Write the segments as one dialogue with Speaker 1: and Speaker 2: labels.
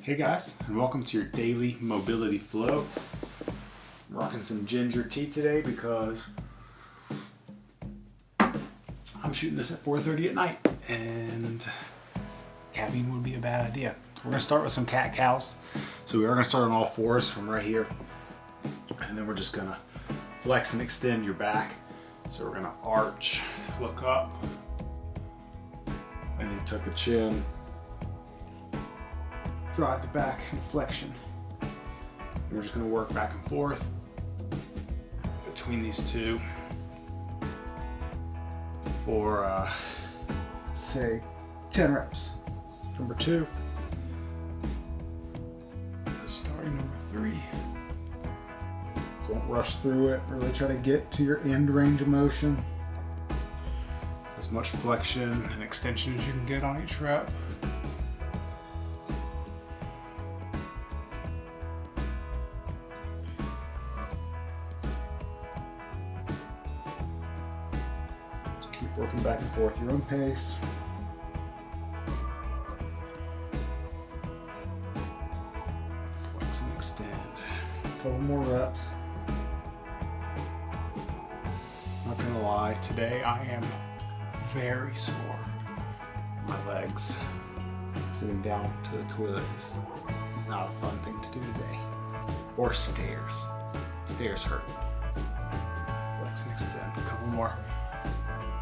Speaker 1: Hey guys, and welcome to your daily mobility flow. I'm rocking some ginger tea today because I'm shooting this at 4:30 at night and caffeine would be a bad idea. We're gonna start with some cat-cows. So we are gonna start on all fours from right here. And then we're just gonna flex and extend your back. So we're gonna arch, look up, and then tuck the chin. Drive the back and flexion. And we're just going to work back and forth between these two for, let's say, 10 reps. This is number 2. Starting number 3. Don't rush through it. Really try to get to your end range of motion. As much flexion and extension as you can get on each rep. Keep working back and forth your own pace. Flex and extend. A couple more reps. Not gonna lie, today I am very sore. My legs sitting down to the toilet is not a fun thing to do today. Or stairs. Stairs hurt. Flex and extend. A couple more.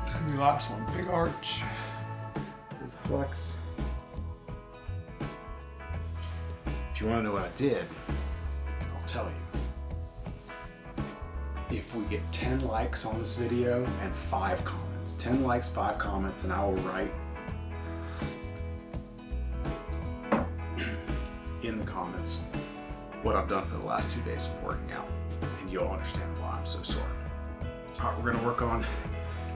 Speaker 1: This is gonna be the last one. Big arch. Big flex. If you want to know what I did, I'll tell you. If we get 10 likes on this video and 5 comments, 10 likes, 5 comments, and I will write in the comments what I've done for the last 2 days of working out, and you'll understand why I'm so sore. All right, we're gonna work on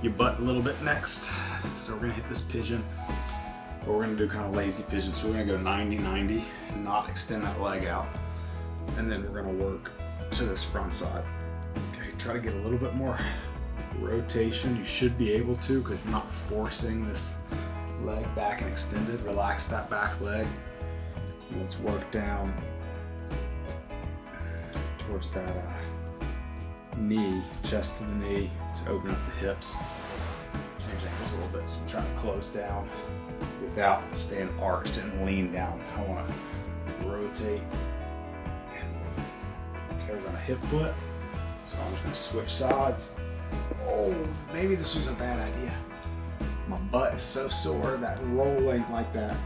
Speaker 1: your butt a little bit next. So we're gonna hit this pigeon, but we're gonna do kind of lazy pigeon. So we're gonna go 90-90 and not extend that leg out. And then we're gonna work to this front side. Okay, try to get a little bit more rotation. You should be able to because you're not forcing this leg back and extended. Relax that back leg. And let's work down towards that knee, chest to the knee, to open up the hips. Change ankles a little bit, so I'm trying to close down without staying arched and lean down. I want to rotate and lean. Okay, we're gonna hip flip. So I'm just gonna switch sides. Oh, maybe this was a bad idea. My butt is so sore that rolling like that,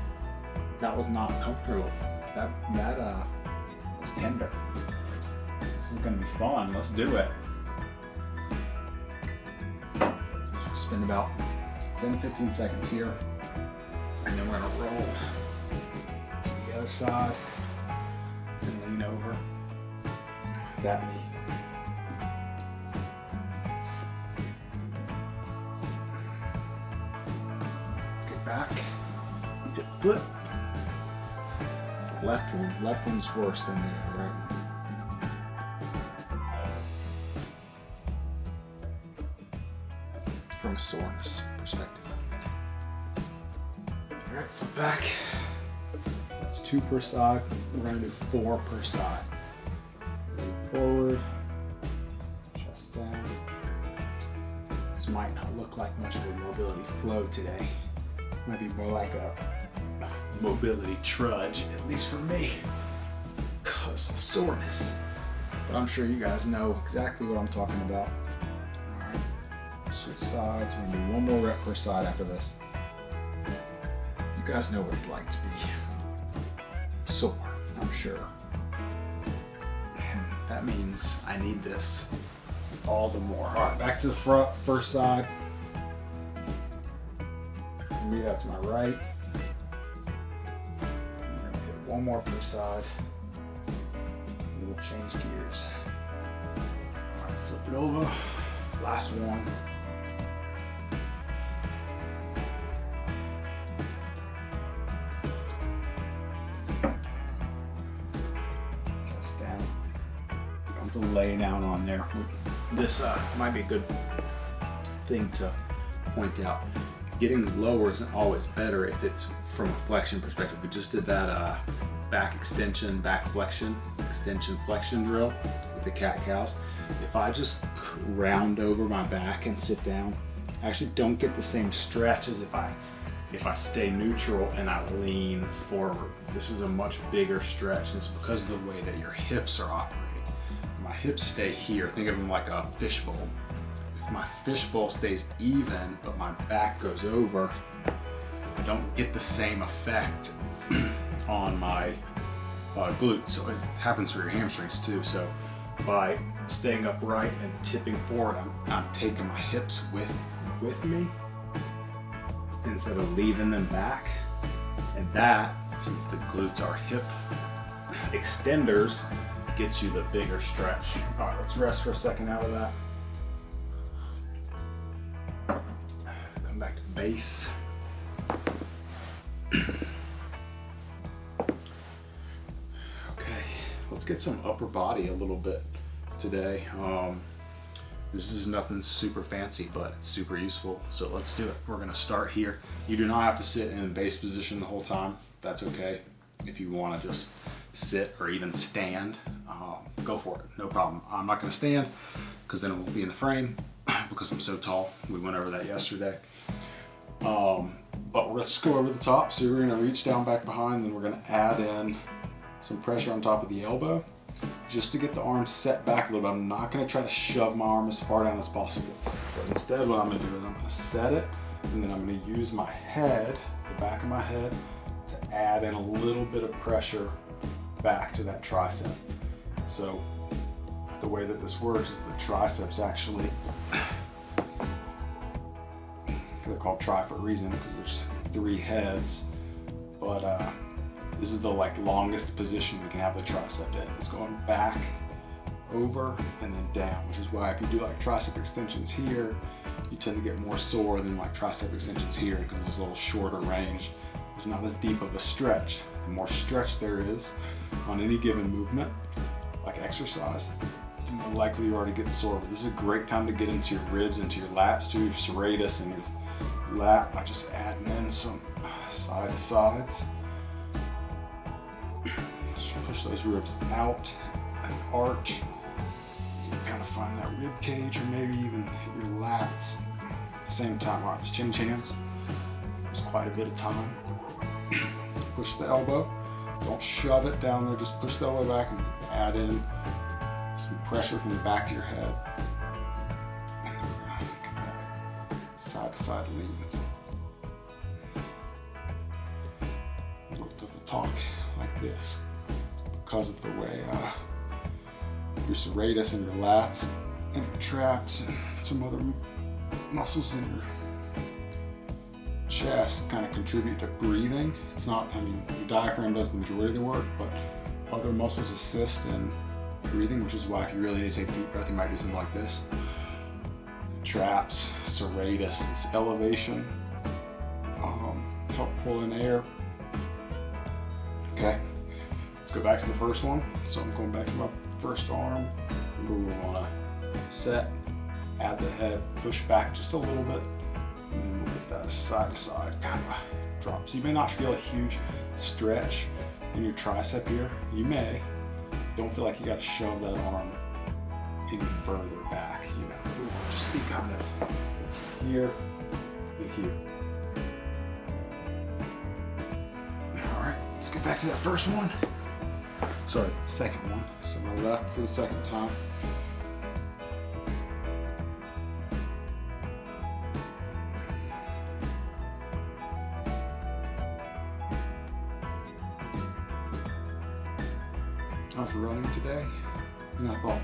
Speaker 1: that was not comfortable. That was tender. This is gonna be fun. Let's do it. So spend about 10 to 15 seconds here, and then we're gonna roll to the other side and lean over that knee. Let's get back. Hip flip. It's the left one. Left one's worse than the right one. From a soreness perspective. All right, flip back. That's 2 per side. We're gonna do 4 per side. Move forward, chest down. This might not look like much of a mobility flow today. It might be more like a mobility trudge, at least for me, because of soreness. But I'm sure you guys know exactly what I'm talking about. Switch sides. We're gonna do 1 more rep per side after this. You guys know what it's like to be sore, I'm sure. And that means I need this all the more. All right, back to the front, first side. For me, that's my right. We're gonna hit 1 more per side. And we'll change gears. All right, flip it over. Last one. To lay down on there. This might be a good thing to point out. Getting lower isn't always better if it's from a flexion perspective. We just did that back extension, back flexion, extension, flexion drill with the cat-cows. If I just round over my back and sit down, I actually don't get the same stretch as if I stay neutral and I lean forward. This is a much bigger stretch, and it's because of the way that your hips are operating. My hips stay here. Think of them like a fishbowl. If my fishbowl stays even, but my back goes over, I don't get the same effect on my glutes. So it happens for your hamstrings too. So by staying upright and tipping forward, I'm taking my hips with me instead of leaving them back. And that, since the glutes are hip extenders, gets you the bigger stretch. All right, let's rest for a second out of that. Come back to base. Okay, let's get some upper body a little bit today. This is nothing super fancy, but it's super useful, so let's do it. We're gonna start here. You do not have to sit in a base position the whole time. That's okay. If you wanna just sit or even stand, go for it, no problem. I'm not gonna stand because then it won't be in the frame because I'm so tall. We went over that yesterday. But let's go over the top. So we're gonna reach down back behind, then we're gonna add in some pressure on top of the elbow just to get the arm set back a little bit. I'm not gonna try to shove my arm as far down as possible. But instead what I'm gonna do is I'm gonna set it, and then I'm gonna use my head, the back of my head, to add in a little bit of pressure back to that tricep. So the way that this works is the triceps actually, they're called tri for a reason because there's 3 heads, but this is the longest position we can have the tricep in. It's going back, over, and then down, which is why if you do tricep extensions here, you tend to get more sore than tricep extensions here because it's a little shorter range. There's not as deep of a stretch. The more stretch there is on any given movement, like exercise, the more likely you are to get sore. But this is a great time to get into your ribs, into your lats too, your serratus and your lat by just adding in some side to sides. Just push those ribs out and arch. You kind of find that rib cage or maybe even hit your lats at the same time. All right, it's chin chins. There's quite a bit of time. Push the elbow. Don't shove it down there, just push the elbow back and add in some pressure from the back of your head. And then we're gonna get that side to side leans. A little bit of a talk like this because of the way your serratus and your lats and your traps and some other muscles in your chest kind of contribute to breathing. It's not, your diaphragm does the majority of the work, but other muscles assist in breathing, which is why if you really need to take a deep breath, you might do something like this. Traps, serratus, this elevation, help pull in air. Okay, let's go back to the first one. So I'm going back to my first arm. We want to set, add the head, push back just a little bit, and then we'll get that side to side kind of drop. So you may not feel a huge stretch in your tricep here. You may. Don't feel like you got to shove that arm any further back. Just be kind of here and here. All right, let's get back to that first one. Sorry, second one. So my left for the second time. I was running today and I thought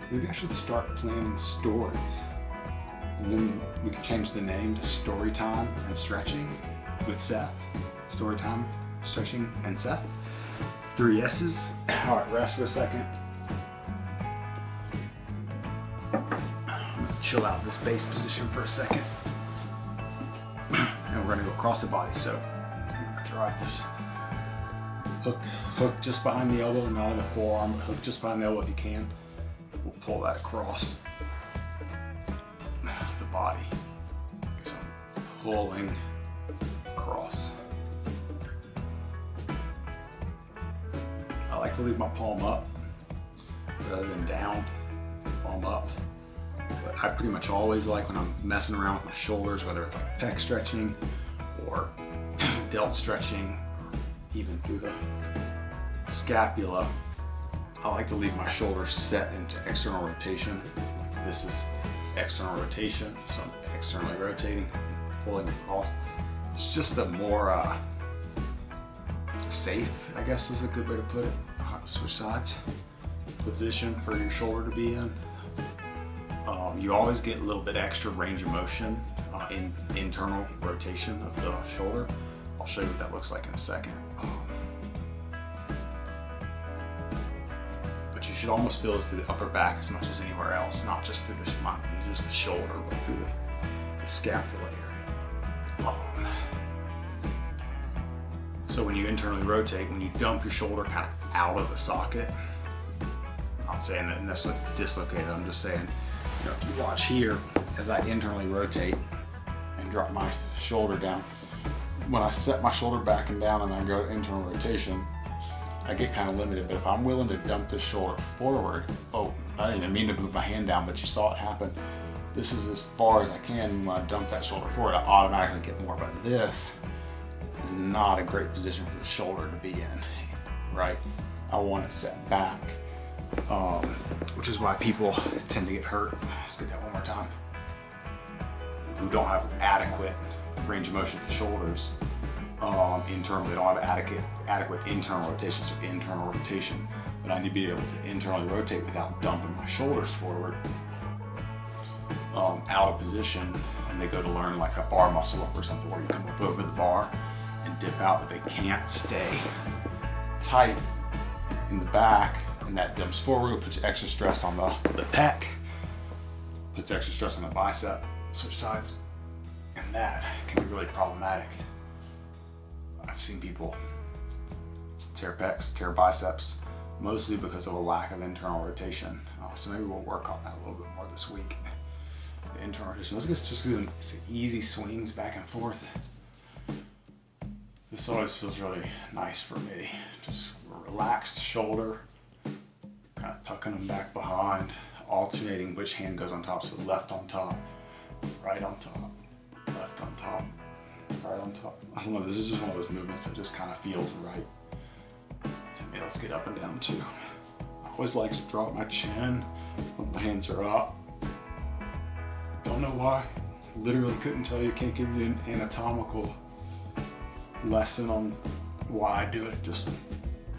Speaker 1: maybe I should start planning stories, and then we could change the name to Story Time and Stretching with Seth. Story Time, Stretching, and Seth. 3 S's. All right, rest for a second. I'm gonna chill out in this base position for a second, and we're gonna go across the body. So I'm gonna drive this hook just behind the elbow, not in the forearm, but hook just behind the elbow if you can. We'll pull that across the body. So I'm pulling across. like to leave my palm up rather than down, palm up. But I pretty much always like when I'm messing around with my shoulders, whether it's like pec stretching or delt stretching, or even through the scapula, I like to leave my shoulders set into external rotation. Like this is external rotation, so I'm externally rotating, pulling across. It's just a more safe, I guess is a good way to put it. Switch sides. Position for your shoulder to be in. You always get a little bit extra range of motion in internal rotation of the shoulder. I'll show you what that looks like in a second. But you should almost feel this through the upper back as much as anywhere else, not just through just the shoulder, but through the scapula area. So when you internally rotate, when you dump your shoulder kind of out of the socket, I'm not saying that necessarily dislocated, I'm just saying, you know, if you watch here, as I internally rotate and drop my shoulder down, when I set my shoulder back and down and I go to internal rotation, I get kind of limited. But if I'm willing to dump this shoulder forward, oh, I didn't even mean to move my hand down, but you saw it happen. This is as far as I can. When I dump that shoulder forward, I automatically get more. But this is not a great position for the shoulder to be in, right? I want it set back, which is why people tend to get hurt. Let's get that one more time. Who don't have adequate range of motion at the shoulders, internally, they don't have adequate internal rotation, so internal rotation. But I need to be able to internally rotate without dumping my shoulders forward, out of position, and they go to learn like a bar muscle up or something where you come up over the bar and dip out, but they can't stay tight in the back, and that dumps forward, puts extra stress on the pec, puts extra stress on the bicep, switch sides, and that can be really problematic. I've seen people tear pecs, tear biceps, mostly because of a lack of internal rotation. So maybe we'll work on that a little bit more this week. The internal rotation. Let's just do some easy swings back and forth. This always feels really nice for me. Just a relaxed shoulder, kind of tucking them back behind, alternating which hand goes on top. So left on top, right on top, left on top, right on top. I don't know, this is just one of those movements that just kind of feels right to me. Let's get up and down too. I always like to drop my chin when my hands are up. Don't know why. Literally couldn't tell you, can't give you an anatomical lesson on why I do it. It just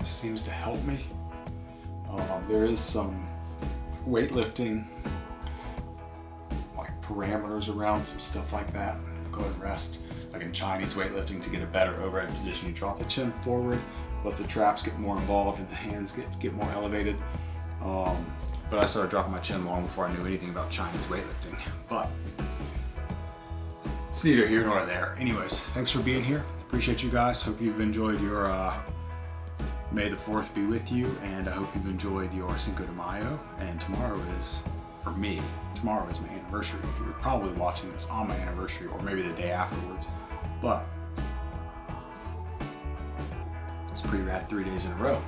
Speaker 1: seems to help me. There is some weightlifting like parameters around some stuff like that. Go ahead and rest. Like in Chinese weightlifting, to get a better overhead position, you drop the chin forward, lets the traps get more involved and the hands get more elevated. But I started dropping my chin long before I knew anything about Chinese weightlifting. But it's neither here nor there. Anyways, thanks for being here. Appreciate you guys. Hope you've enjoyed your May the 4th be with you, and I hope you've enjoyed your Cinco de Mayo. And tomorrow is, for me, tomorrow is my anniversary. If you're probably watching this on my anniversary or maybe the day afterwards, but it's pretty rad 3 days in a row.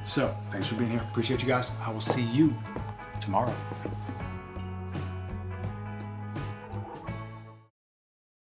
Speaker 1: So thanks for being here. Appreciate you guys. I will see you tomorrow.